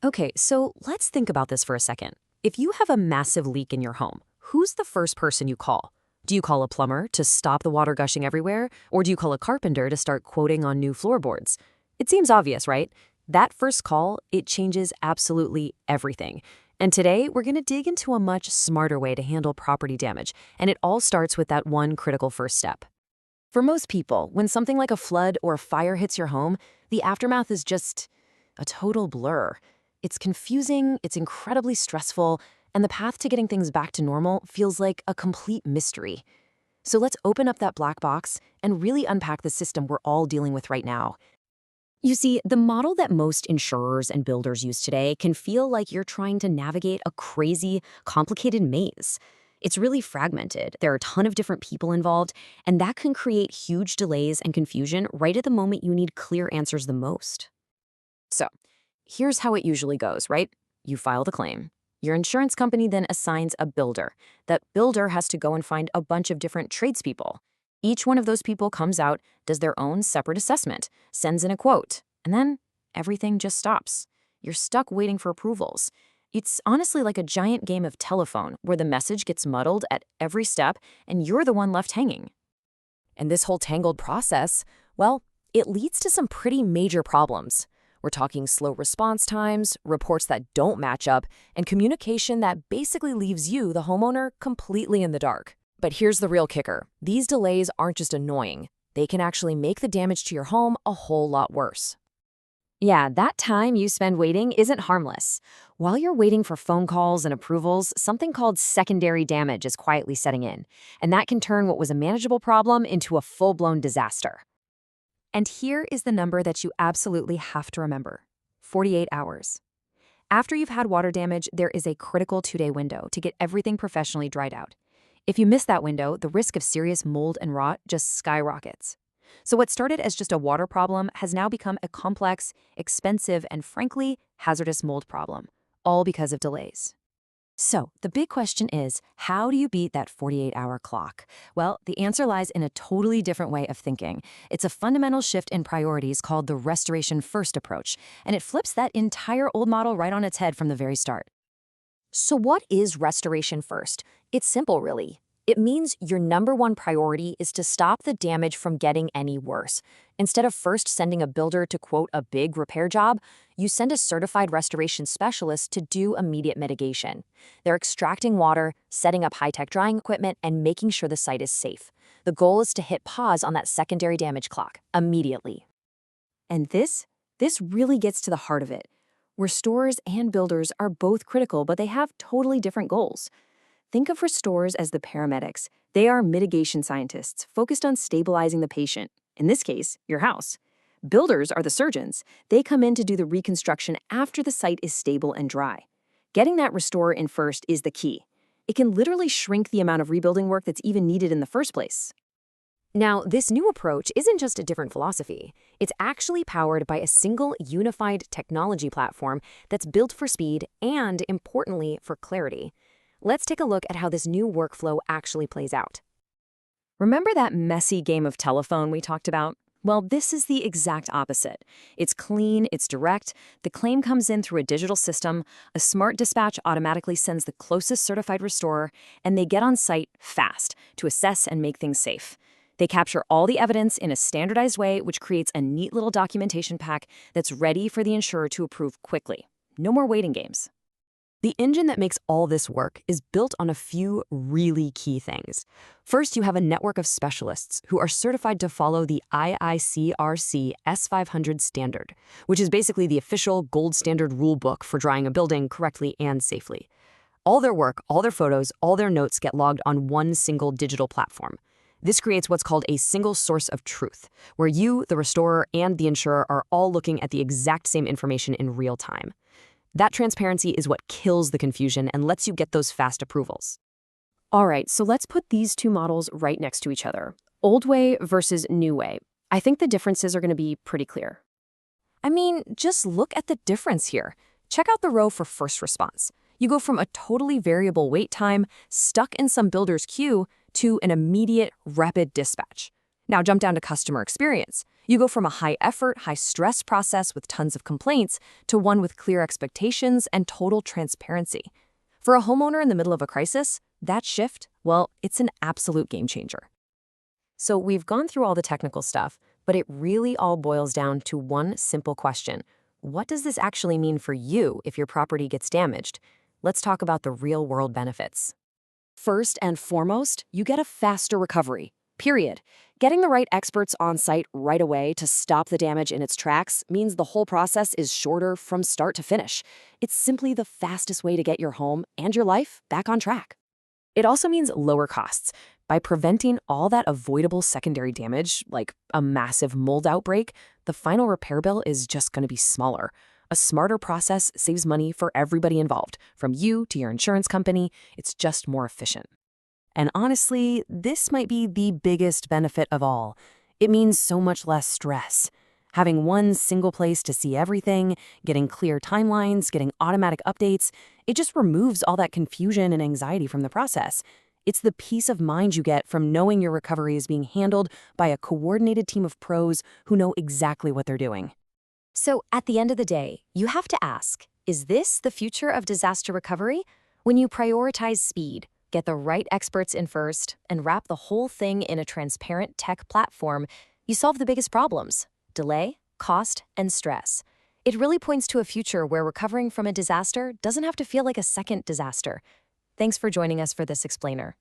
Okay, so let's think about this for a second. If you have a massive leak in your home, who's the first person you call? Do you call a plumber to stop the water gushing everywhere? Or do you call a carpenter to start quoting on new floorboards? It seems obvious, right? That first call, it changes absolutely everything. And today, we're going to dig into a much smarter way to handle property damage, and it all starts with that one critical first step. For most people, when something like a flood or a fire hits your home, the aftermath is just a total blur. It's confusing, it's incredibly stressful, and the path to getting things back to normal feels like a complete mystery. So let's open up that black box and really unpack the system we're all dealing with right now. You see, the model that most insurers and builders use today can feel like you're trying to navigate a crazy, complicated maze. It's really fragmented. There are a ton of different people involved, and that can create huge delays and confusion right at the moment you need clear answers the most. So, here's how it usually goes, right? You file the claim. Your insurance company then assigns a builder. That builder has to go and find a bunch of different tradespeople. Each one of those people comes out, does their own separate assessment, sends in a quote, and then everything just stops. You're stuck waiting for approvals. It's honestly like a giant game of telephone where the message gets muddled at every step and you're the one left hanging. And this whole tangled process, well, it leads to some pretty major problems. We're talking slow response times, reports that don't match up, and communication that basically leaves you, the homeowner, completely in the dark. But here's the real kicker. These delays aren't just annoying. They can actually make the damage to your home a whole lot worse. Yeah, that time you spend waiting isn't harmless. While you're waiting for phone calls and approvals, something called secondary damage is quietly setting in, and that can turn what was a manageable problem into a full-blown disaster. And here is the number that you absolutely have to remember: 48 hours. After you've had water damage, there is a critical 2-day window to get everything professionally dried out. If you miss that window, the risk of serious mold and rot just skyrockets. So what started as just a water problem has now become a complex, expensive, and frankly, hazardous mold problem, all because of delays. So the big question is, how do you beat that 48-hour clock? Well, the answer lies in a totally different way of thinking. It's a fundamental shift in priorities called the restoration first approach, and it flips that entire old model right on its head from the very start. So what is restoration first? It's simple, really. It means your number one priority is to stop the damage from getting any worse. Instead of first sending a builder to quote a big repair job, you send a certified restoration specialist to do immediate mitigation. They're extracting water, setting up high-tech drying equipment, and making sure the site is safe. The goal is to hit pause on that secondary damage clock immediately. And this really gets to the heart of it. Restorers and builders are both critical, but they have totally different goals. Think of restorers as the paramedics. They are mitigation scientists focused on stabilizing the patient, in this case, your house. Builders are the surgeons. They come in to do the reconstruction after the site is stable and dry. Getting that restorer in first is the key. It can literally shrink the amount of rebuilding work that's even needed in the first place. Now, this new approach isn't just a different philosophy. It's actually powered by a single unified technology platform that's built for speed and, importantly, for clarity. Let's take a look at how this new workflow actually plays out. Remember that messy game of telephone we talked about? Well, this is the exact opposite. It's clean, it's direct, the claim comes in through a digital system, a smart dispatch automatically sends the closest certified restorer, and they get on site fast to assess and make things safe. They capture all the evidence in a standardized way, which creates a neat little documentation pack that's ready for the insurer to approve quickly. No more waiting games. The engine that makes all this work is built on a few really key things. First, you have a network of specialists who are certified to follow the IICRC S500 standard, which is basically the official gold standard rule book for drying a building correctly and safely. All their work, all their photos, all their notes get logged on one single digital platform. This creates what's called a single source of truth, where you, the restorer, and the insurer are all looking at the exact same information in real time. That transparency is what kills the confusion and lets you get those fast approvals. All right, so let's put these two models right next to each other. Old way versus new way. I think the differences are going to be pretty clear. I mean, just look at the difference here. Check out the row for first response. You go from a totally variable wait time, stuck in some builder's queue, to an immediate, rapid dispatch. Now jump down to customer experience. You go from a high-effort, high-stress process with tons of complaints to one with clear expectations and total transparency. For a homeowner in the middle of a crisis, that shift, well, it's an absolute game changer. So we've gone through all the technical stuff, but it really all boils down to one simple question. What does this actually mean for you if your property gets damaged? Let's talk about the real-world benefits. First and foremost, you get a faster recovery, period. Getting the right experts on site right away to stop the damage in its tracks means the whole process is shorter from start to finish. It's simply the fastest way to get your home and your life back on track. It also means lower costs. By preventing all that avoidable secondary damage, like a massive mold outbreak, the final repair bill is just going to be smaller. A smarter process saves money for everybody involved, from you to your insurance company. It's just more efficient. And honestly, this might be the biggest benefit of all. It means so much less stress. Having one single place to see everything, getting clear timelines, getting automatic updates, it just removes all that confusion and anxiety from the process. It's the peace of mind you get from knowing your recovery is being handled by a coordinated team of pros who know exactly what they're doing. So at the end of the day, you have to ask, is this the future of disaster recovery? When you prioritize speed, get the right experts in first, and wrap the whole thing in a transparent tech platform, you solve the biggest problems: delay, cost, and stress. It really points to a future where recovering from a disaster doesn't have to feel like a second disaster. Thanks for joining us for this explainer.